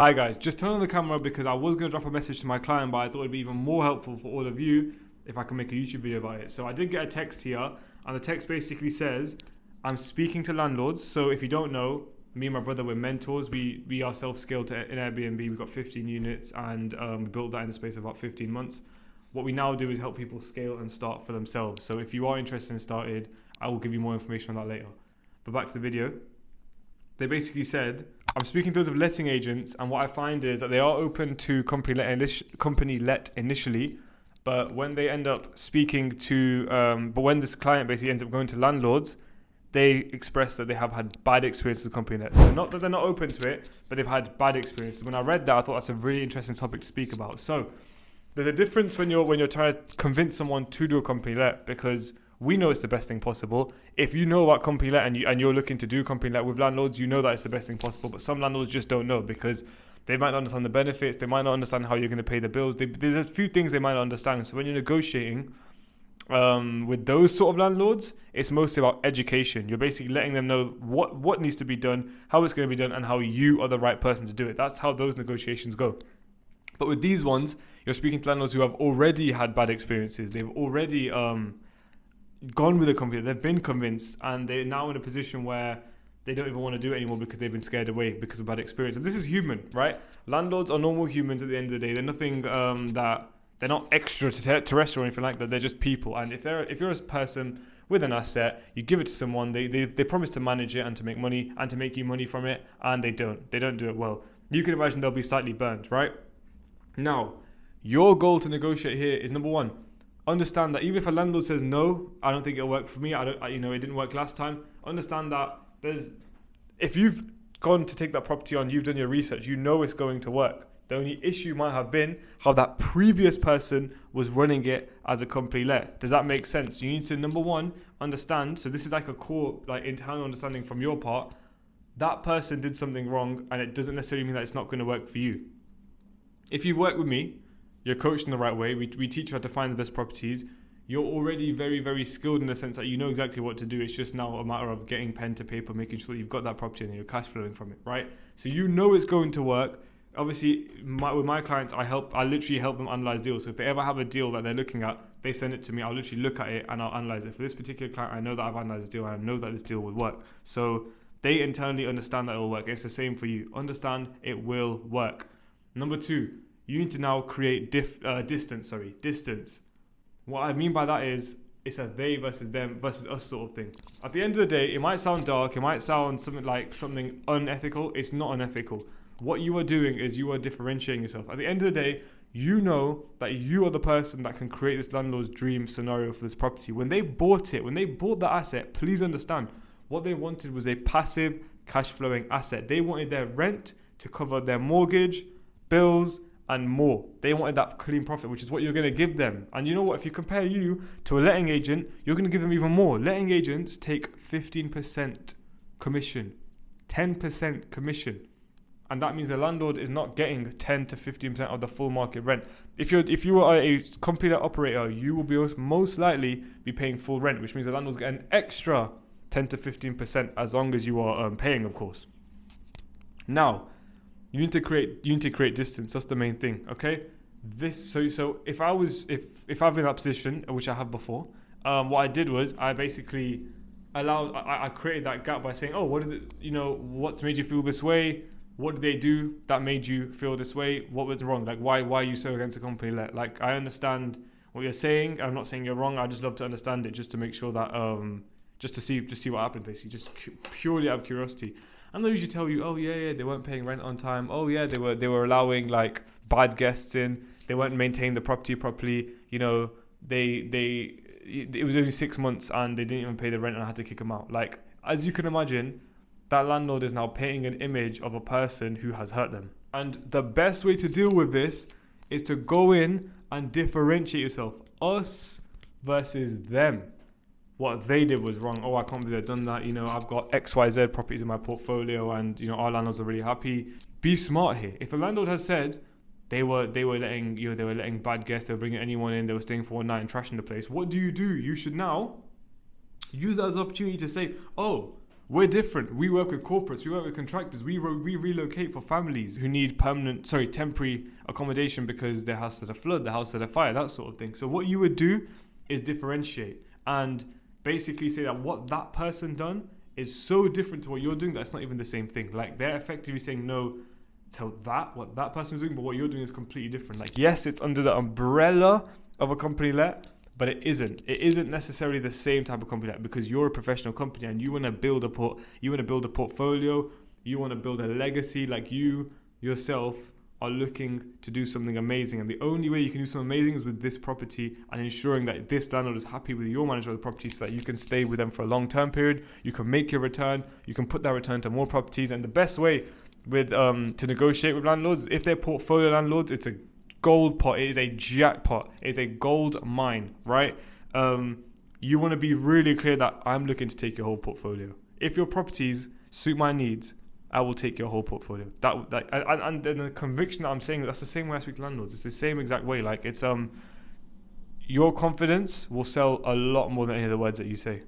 Hi guys, just turn on the camera because I was going to drop a message to my client, but I thought it'd be even more helpful for all of you if I can make a YouTube video about it. So I did get a text here, and the text basically says, I'm speaking to landlords. So if you don't know, me and my brother, we're mentors. We are self-scaled in Airbnb. We've got 15 units and we built that in the space of about 15 months. What we now do is help people scale and start for themselves. So if you are interested in started, I will give you more information on that later. But back to the video. They basically said, I'm speaking to those of letting agents, and what I find is that they are open to company let initially, but when they end up speaking to, but when this client basically ends up going to landlords, they express that they have had bad experiences with company let. So not that they're not open to it, but they've had bad experiences. When I read that, I thought that's a really interesting topic to speak about. So there's a difference when you're trying to convince someone to do a company let, because we know it's the best thing possible. If you know about company let and you're looking to do company let with landlords, you know that it's the best thing possible. But some landlords just don't know because they might not understand the benefits. They might not understand how you're going to pay the bills. There's a few things they might not understand. So when you're negotiating with those sort of landlords, it's mostly about education. You're basically letting them know what needs to be done, how it's going to be done, and how you are the right person to do it. That's how those negotiations go. But with these ones, you're speaking to landlords who have already had bad experiences. They've already gone with a company, they've been convinced, and they're now in a position where they don't even want to do it anymore because they've been scared away because of bad experience. And this is human, right? Landlords are normal humans at the end of the day. They're nothing that they're not extra terrestrial or anything like that. They're just people. And if you're a person with an asset, you give it to someone, they promise to manage it and to make money and to make you money from it, and they don't do it well. You can imagine they'll be slightly burned, right? Now, your goal to negotiate here is, number one, understand that even if a landlord says no, I don't think it'll work for me. It didn't work last time. Understand that if you've gone to take that property on, you've done your research, you know it's going to work. The only issue might have been how that previous person was running it as a company let. Does that make sense? You need to, number one, understand. So this is like a core, like internal understanding from your part. That person did something wrong, and it doesn't necessarily mean that it's not going to work for you. If you work with me, you're coached in the right way. We teach you how to find the best properties. You're already very, very skilled in the sense that you know exactly what to do. It's just now a matter of getting pen to paper, making sure that you've got that property and you're cash flowing from it, right? So you know it's going to work. Obviously, with my clients, I literally help them analyze deals. So if they ever have a deal that they're looking at, they send it to me. I'll literally look at it and I'll analyze it. For this particular client, I know that I've analyzed this deal and I know that this deal will work. So they internally understand that it will work. It's the same for you. Understand it will work. Number two, you need to now create distance. What I mean by that is it's a they versus them versus us sort of thing. At the end of the day, it might sound dark, it might sound something unethical. It's not unethical. What you are doing is you are differentiating yourself. At the end of the day, you know that you are the person that can create this landlord's dream scenario for this property. When they bought that asset, please understand, what they wanted was a passive cash flowing asset. They wanted their rent to cover their mortgage, bills, and more. They wanted that clean profit, which is what you're going to give them. And you know what? If you compare you to a letting agent, you're going to give them even more. Letting agents take 15% commission, 10% commission. And that means the landlord is not getting 10 to 15% of the full market rent. If you are a company operator, you will be most likely be paying full rent, which means the landlord's getting an extra 10 to 15% as long as you are paying, of course. Now, you need to create distance. That's the main thing. Okay. So if I've been in that position, which I have before, what I did was I basically I created that gap by saying, oh, what's made you feel this way? What did they do that made you feel this way? What was wrong? Like why are you so against the company let? Like I understand what you're saying. I'm not saying you're wrong. I just love to understand it just to make sure that just to see what happened basically, just purely out of curiosity. And they usually tell you, oh yeah, they weren't paying rent on time. Oh yeah, they were allowing like bad guests in. They weren't maintaining the property properly. You know, it was only 6 months and they didn't even pay the rent and I had to kick them out. Like, as you can imagine, that landlord is now painting an image of a person who has hurt them. And the best way to deal with this is to go in and differentiate yourself. Us versus them. What they did was wrong. Oh, I can't believe they've done that. You know, I've got XYZ properties in my portfolio and, you know, our landlords are really happy. Be smart here. If a landlord has said they were letting bad guests, they were bringing anyone in, they were staying for one night and trashing the place, what do? You should now use that as an opportunity to say, oh, We're different. We work with corporates, we work with contractors, we relocate for families who need temporary accommodation because their house had a flood, their house had a fire, that sort of thing. So what you would do is differentiate and basically say that what that person done is so different to what you're doing that it's not even the same thing. Like, they're effectively saying no to what that person is doing, but what you're doing is completely different. Like, yes, it's under the umbrella of a company let, but it isn't. It isn't necessarily the same type of company because you're a professional company and you want to build a portfolio, you want to build a legacy. Like, you yourself are looking to do something amazing, and the only way you can do something amazing is with this property and ensuring that this landlord is happy with your management of the property so that you can stay with them for a long-term period. You can make your return, you can put that return to more properties, and the best way with to negotiate with landlords, if they're portfolio landlords, it's a gold pot. It is a jackpot. It is a gold mine, right? You want to be really clear that I'm looking to take your whole portfolio. If your properties suit my needs, I will take your whole portfolio. And then the conviction that I'm saying, that's the same way I speak to landlords. It's the same exact way. Like, it's your confidence will sell a lot more than any of the words that you say.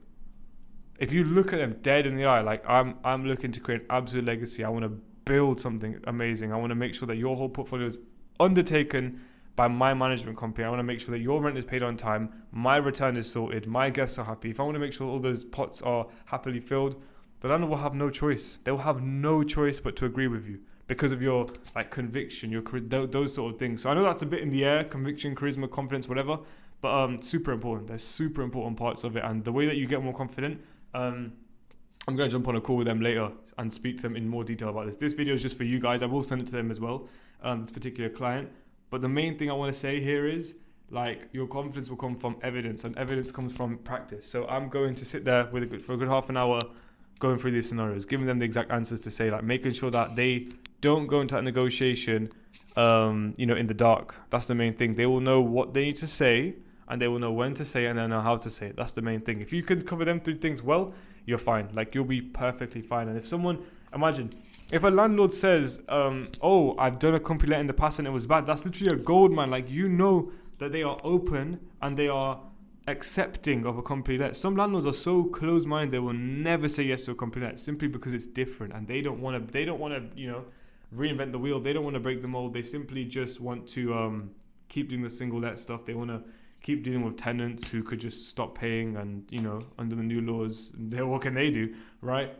If you look at them dead in the eye, like, I'm looking to create an absolute legacy. I want to build something amazing. I want to make sure that your whole portfolio is undertaken by my management company. I want to make sure that your rent is paid on time, my return is sorted, my guests are happy. If I want to make sure all those pots are happily filled, the landlord will have no choice. They will have no choice but to agree with you because of your conviction, those sort of things. So I know that's a bit in the air, conviction, charisma, confidence, whatever, but super important. There's super important parts of it, and the way that you get more confident, I'm going to jump on a call with them later and speak to them in more detail about this. This video is just for you guys. I will send it to them as well, this particular client. But the main thing I want to say here is, your confidence will come from evidence, and evidence comes from practice. So I'm going to sit there for a good half an hour going through these scenarios, giving them the exact answers to say, making sure that they don't go into that negotiation, in the dark. That's the main thing. They will know what they need to say, and they will know when to say it, and they know how to say it. That's the main thing. If you can cover them three things well, you're fine. You'll be perfectly fine. And imagine if a landlord says, I've done a company let in the past and it was bad, that's literally a gold mine. That they are open and they are accepting of a company let. Some landlords are so close-minded, they will never say yes to a company let simply because it's different, and they don't want to reinvent the wheel. They don't want to break the mold. They simply just want to keep doing the single let stuff. They want to keep dealing with tenants who could just stop paying, and under the new laws, what can they do, right?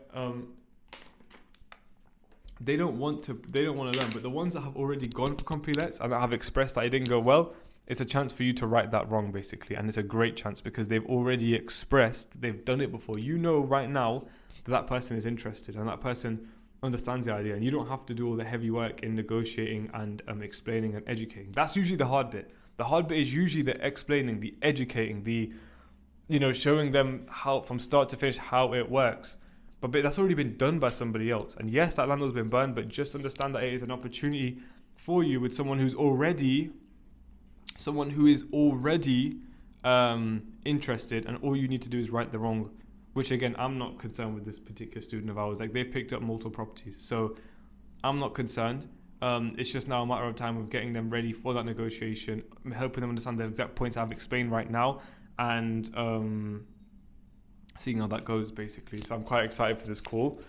They don't want to learn. But the ones that have already gone for company lets and that have expressed that it didn't go well, it's a chance for you to right that wrong, basically. And it's a great chance because they've already expressed, they've done it before. Right now that person is interested and that person understands the idea, and you don't have to do all the heavy work in negotiating and explaining and educating. That's usually the hard bit. The hard bit is usually the explaining, the educating, the showing them how from start to finish how it works. But that's already been done by somebody else. And yes, that landlord's been burned, but just understand that it is an opportunity for you with someone who is already interested, and all you need to do is right the wrong. Which again, I'm not concerned with this particular student of ours. They've picked up multiple properties, so I'm not concerned. It's just now a matter of time of getting them ready for that negotiation, helping them understand the exact points I've explained right now, and seeing how that goes, basically. So I'm quite excited for this call.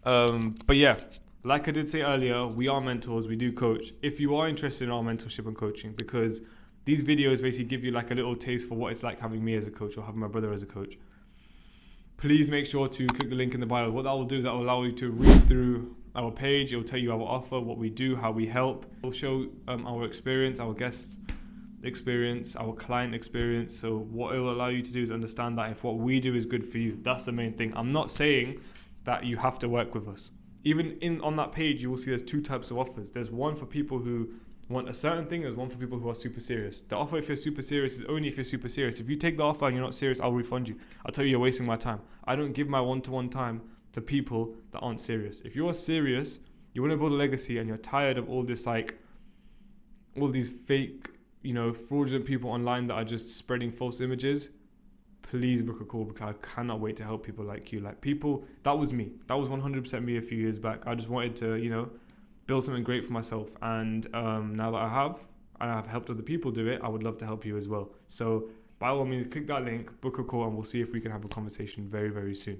But yeah, like I did say earlier, we are mentors, we do coach. If you are interested in our mentorship and coaching, because these videos basically give you a little taste for what it's like having me as a coach or having my brother as a coach, please make sure to click the link in the bio. What that will do is that will allow you to read through our page. It will tell you our offer, what we do, how we help. It will show our experience, our guest experience, our client experience. So what it will allow you to do is understand that if what we do is good for you, that's the main thing. I'm not saying that you have to work with us. Even on that page, you will see there's two types of offers. There's one for people who want a certain thing. There's one for people who are super serious. The offer, if you're super serious, is only if you're super serious. If you take the offer and you're not serious, I'll refund you. I'll tell you you're wasting my time. I don't give my one-to-one time to people that aren't serious. If you're serious, you want to build a legacy, and you're tired of all this all these fake, fraudulent people online that are just spreading false images, please book a call, because I cannot wait to help people like you. That was me. That was 100% me a few years back. I just wanted to, build something great for myself. And now that I have, and I've helped other people do it, I would love to help you as well. So by all means, click that link, book a call, and we'll see if we can have a conversation very, very soon.